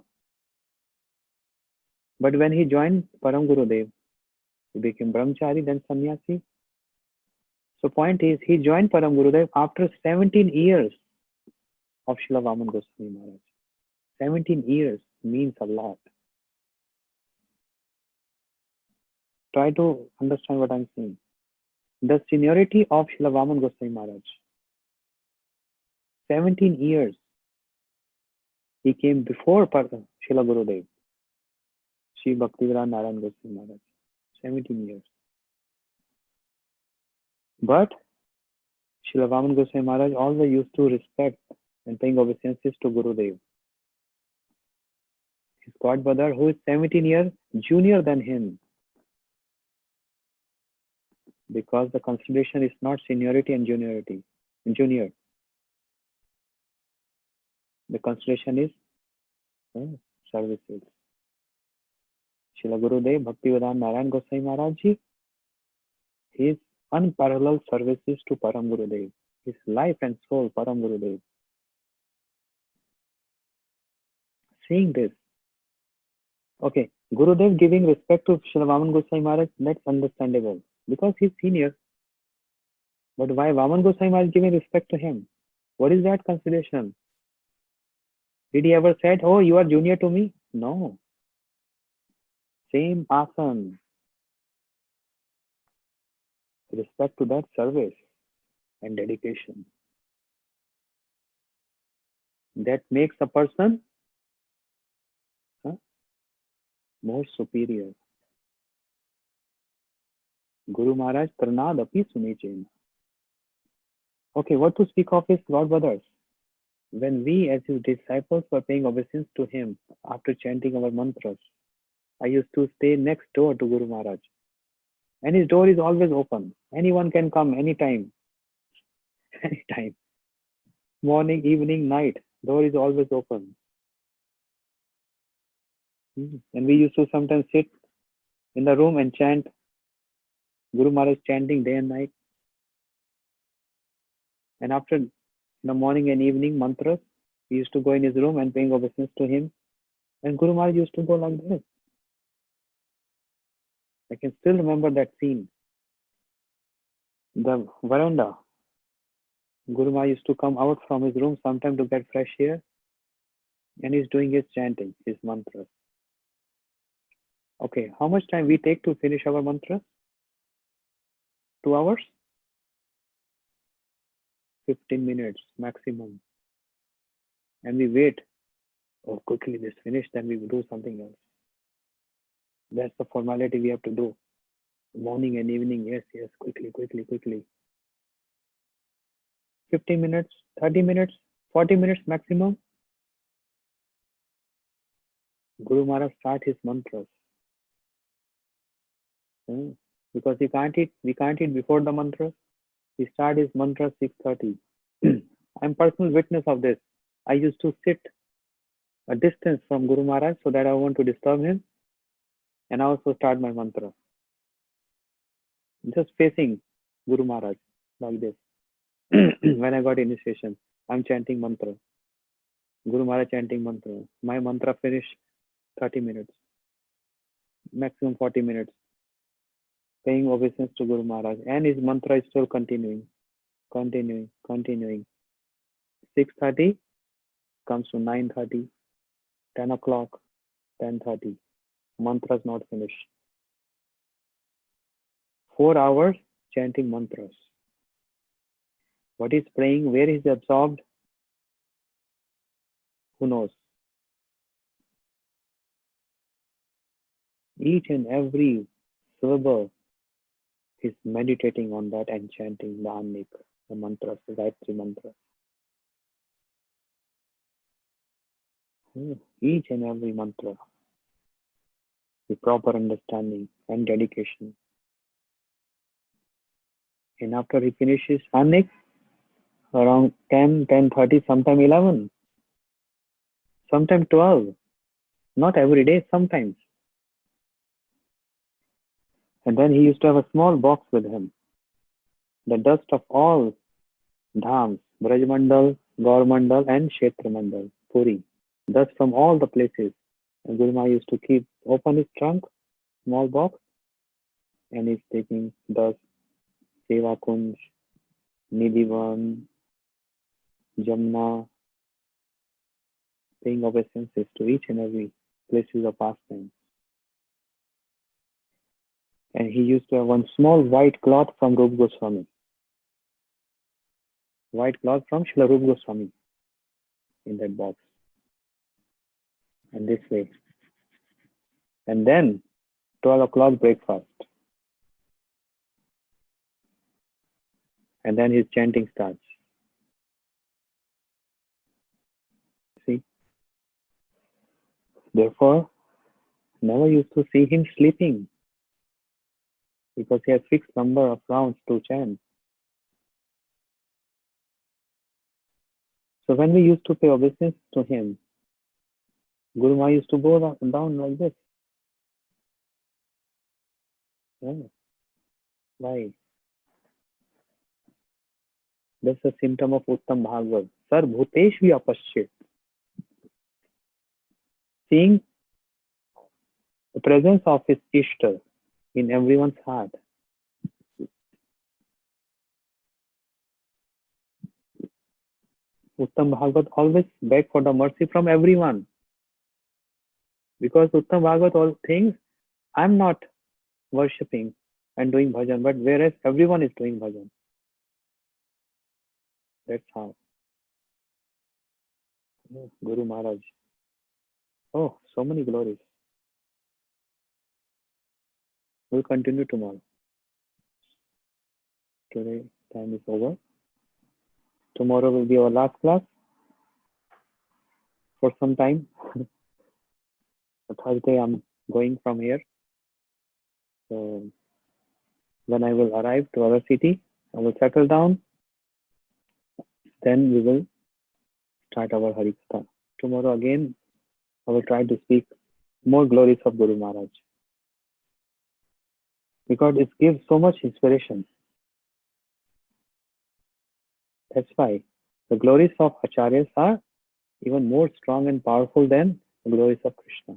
but when he joined Param Gurudev, he became brahmachari, then sannyasi. So point is, he joined Param Gurudev after 17 years of Srila Vaman Goswami Maharaj. 17 years means a lot. Try to understand what I'm saying. The seniority of Srila Vaman Goswami Maharaj. 17 years. He came before Srila Gurudev, Sri Bhaktivedanta Narayan Goswami Maharaj. 17 years. But Srila Vaman Goswami Maharaj always used to respect and paying obeisances to Gurudev. His godbrother, who is 17 years junior than him. Because the consideration is not seniority and juniority. Junior. The consideration is services. Srila Gurudev Bhaktivedanta Narayan Goswami Maharaj Ji, his unparalleled services to Param Gurudev, his life and soul Param Gurudev. Seeing this, okay, Gurudev giving respect to Srila Vaman Goswami Maharaj, that's understandable because he's senior. But why Vaman Goswami Maharaj giving respect to him? What is that consideration? Did he ever said, "Oh, you are junior to me"? No. Same asan. Respect to that service and dedication. That makes a person more superior. Guru Maharaj Pranad api sunichen. Okay, what to speak of his God brothers? When we as his disciples were paying obeisance to him after chanting our mantras, I used to stay next door to Guru Maharaj. And his door is always open. Anyone can come anytime. Anytime. Morning, evening, night. Door is always open. And we used to sometimes sit in the room and chant. Guru Maharaj chanting day and night. And after the morning and evening mantras, we used to go in his room and paying obeisance to him. And Guru Maharaj used to go like this. I can still remember that scene. The veranda. Guru Maharaj used to come out from his room sometime to get fresh air. And he's doing his chanting, his mantras. Okay, how much time we take to finish our mantras? 2 hours? 15 minutes maximum. And we wait. Oh, quickly this finished, then we will do something else. That's the formality we have to do. Morning and evening, yes, quickly. 15 minutes, 30 minutes, 40 minutes maximum. Guru Maharaj start his mantras. Because we can't eat before the mantras. He start his mantra 6:30. I'm personal witness of this. I used to sit a distance from Guru Maharaj so that I want to disturb him, and I also start my mantra. Just facing Guru Maharaj like this. When I got initiation, I'm chanting mantra. Guru Maharaj chanting mantra. My mantra finish 30 minutes, maximum 40 minutes. Paying obeisance to Guru Maharaj, and his mantra is still continuing. 6:30 comes to 9:30, 10 o'clock, 10:30. Mantras not finished. 4 hours chanting mantras. What is praying? Where is absorbed? Who knows? Each and every syllable is meditating on that and chanting the Annik, the mantras, the Gayatri mantra. Each and every mantra with proper understanding and dedication. And after he finishes Annik, around 10, 10:30, sometime 11, sometime 12. Not every day, sometimes. And then he used to have a small box with him. the dust of all dhams, Brajmandal, Gaurmandal, and Kshetramandal, Puri, dust from all the places. And Guru Maharaj used to keep open his trunk, small box, and he's taking dust, Seva Kunj, Nidhivan, Jamna, paying obeisances to each and every places of pastime. And he used to have one small white cloth from Rupa Goswami. White cloth from Srila Rupa Goswami in that box. And this way. And then 12 o'clock breakfast. And then his chanting starts. See? Therefore, never used to see him sleeping because he has fixed number of rounds to chant. So when we used to pay obeisance to him, Guru Maharaj used to go down like this. Yeah. Why? That's a symptom of Uttam Bhagavad. Sar Bhutesh Vyapashchit. Seeing the presence of his Ishtar in everyone's heart. Uttam Bhagavad always beg for the mercy from everyone. Because Uttam Bhagavad all thinks, I'm not worshipping and doing bhajan, but whereas everyone is doing bhajan. That's how. Oh, Guru Maharaj. Oh, so many glories. We'll continue tomorrow. Today time is over. Tomorrow will be our last class for some time. Thursday I'm going from here. So when I will arrive to our city, I will settle down. Then we will start our Harikatha. Tomorrow again, I will try to speak more glories of Guru Maharaj. Because it gives so much inspiration. That's why the glories of Acharyas are even more strong and powerful than the glories of Krishna.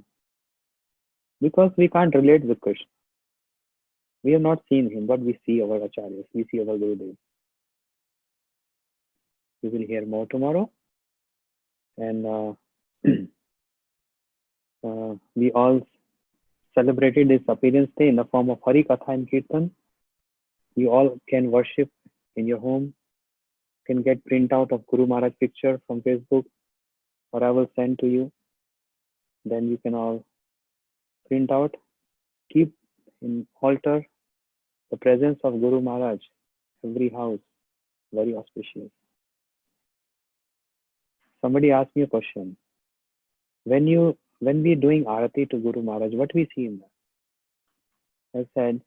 Because we can't relate with Krishna. We have not seen him, but we see our Acharyas, we see our Gurudev. We will hear more tomorrow. And we all celebrated this appearance day in the form of Hari Katha and Kirtan. You all can worship in your home. You can get print out of Guru Maharaj picture from Facebook, or I will send to you. Then you can all print out, keep in altar the presence of Guru Maharaj, every house, very auspicious. Somebody asked me a question. When we doing Arati to Guru Maharaj, what we see in that? I said,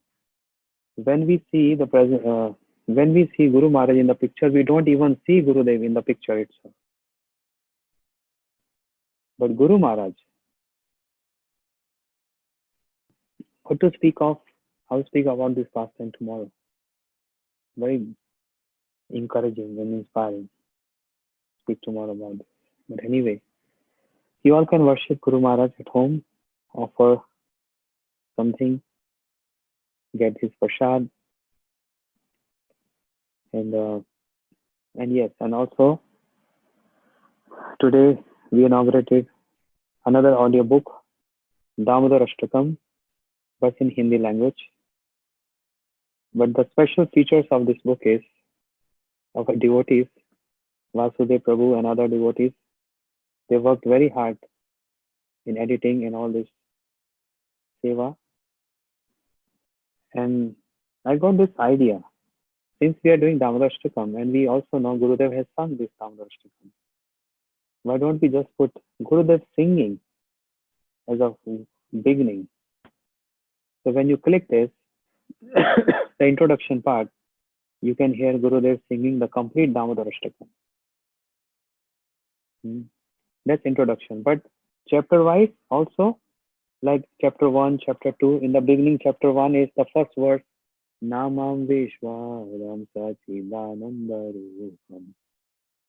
when we see Guru Maharaj in the picture, we don't even see Gurudev in the picture itself. But Guru Maharaj, what to speak of? I'll speak about this pastime tomorrow. Very encouraging and inspiring. Speak tomorrow about this. But anyway, you all can worship Guru Maharaj at home, offer something, get his prasad, and yes, and also today we inaugurated another audiobook, Damodar Ashtakam, but in Hindi language. But the special features of this book is our devotees, Vasudev Prabhu and other devotees, they worked very hard in editing and all this seva. And I got this idea. Since we are doing Damodar Ashtakam and we also know Gurudev has sung this Damodar Ashtakam, why don't we just put Gurudev singing as a beginning? So when you click this, the introduction part, you can hear Gurudev singing the complete Damodar Ashtakam. That's introduction. But chapter wise also, like chapter 1, chapter 2, in the beginning, chapter 1 is the first verse, Namam Vishwaram Sachidanandarupam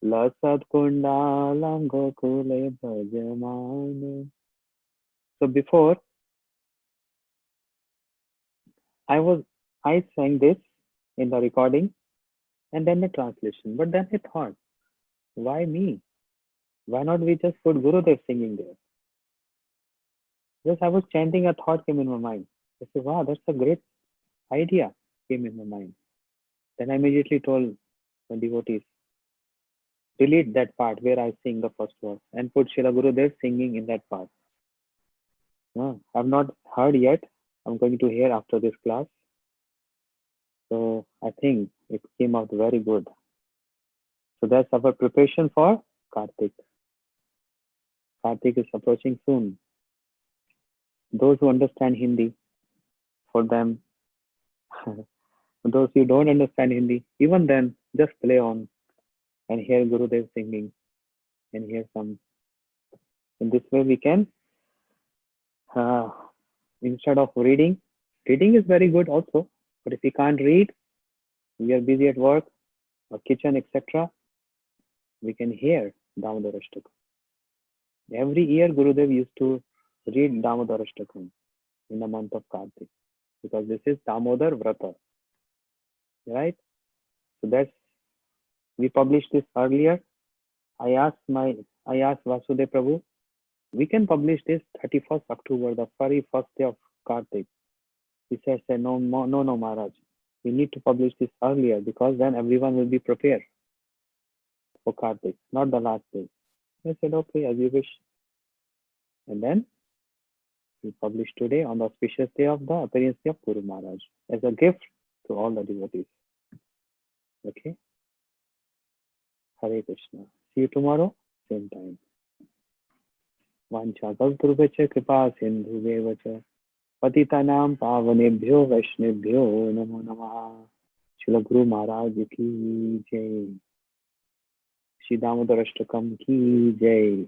Lasat Kundalam Gokule Bhajamane. So before I sang this in the recording and then the translation. But then I thought, why me? Why not we just put Gurudev singing there? Just I was chanting, a thought came in my mind. I said, wow, that's a great idea came in my mind. Then I immediately told the devotees, delete that part where I sing the first verse and put Srila Gurudev singing in that part. I've not heard yet. I'm going to hear after this class. So I think it came out very good. So that's our preparation for Kartik. Kartik is approaching soon. Those who understand Hindi, for them, those who don't understand Hindi, even then, just play on and hear Gurudev singing and hear some. In this way, we can, uh, instead of reading is very good also. But if we can't read, we are busy at work or kitchen, etc., we can hear Damodar Ashtakam. Every year, Gurudev used to read Damodar Ashtakam in the month of Kartik because this is Damodar Vrata, right? So that's we published this earlier. I asked Vasudev Prabhu, we can publish this 31st October, the very first day of Kartik. He said, no, Maharaj. We need to publish this earlier because then everyone will be prepared for Kartik, not the last day. I said, okay, as you wish. And then we published today on the auspicious day of the appearance of Guru Maharaj as a gift to all the devotees. Okay? Hare Krishna. See you tomorrow, same time. वाञ्छा कल्पतरुभ्यश्च कृपा सिन्धुभ्येव च पतितानां पावनेभ्यो वैष्णवेभ्यो नमो नमः. श्रील गुरु महाराज की जय. श्री दामोदर अष्टकम की जय.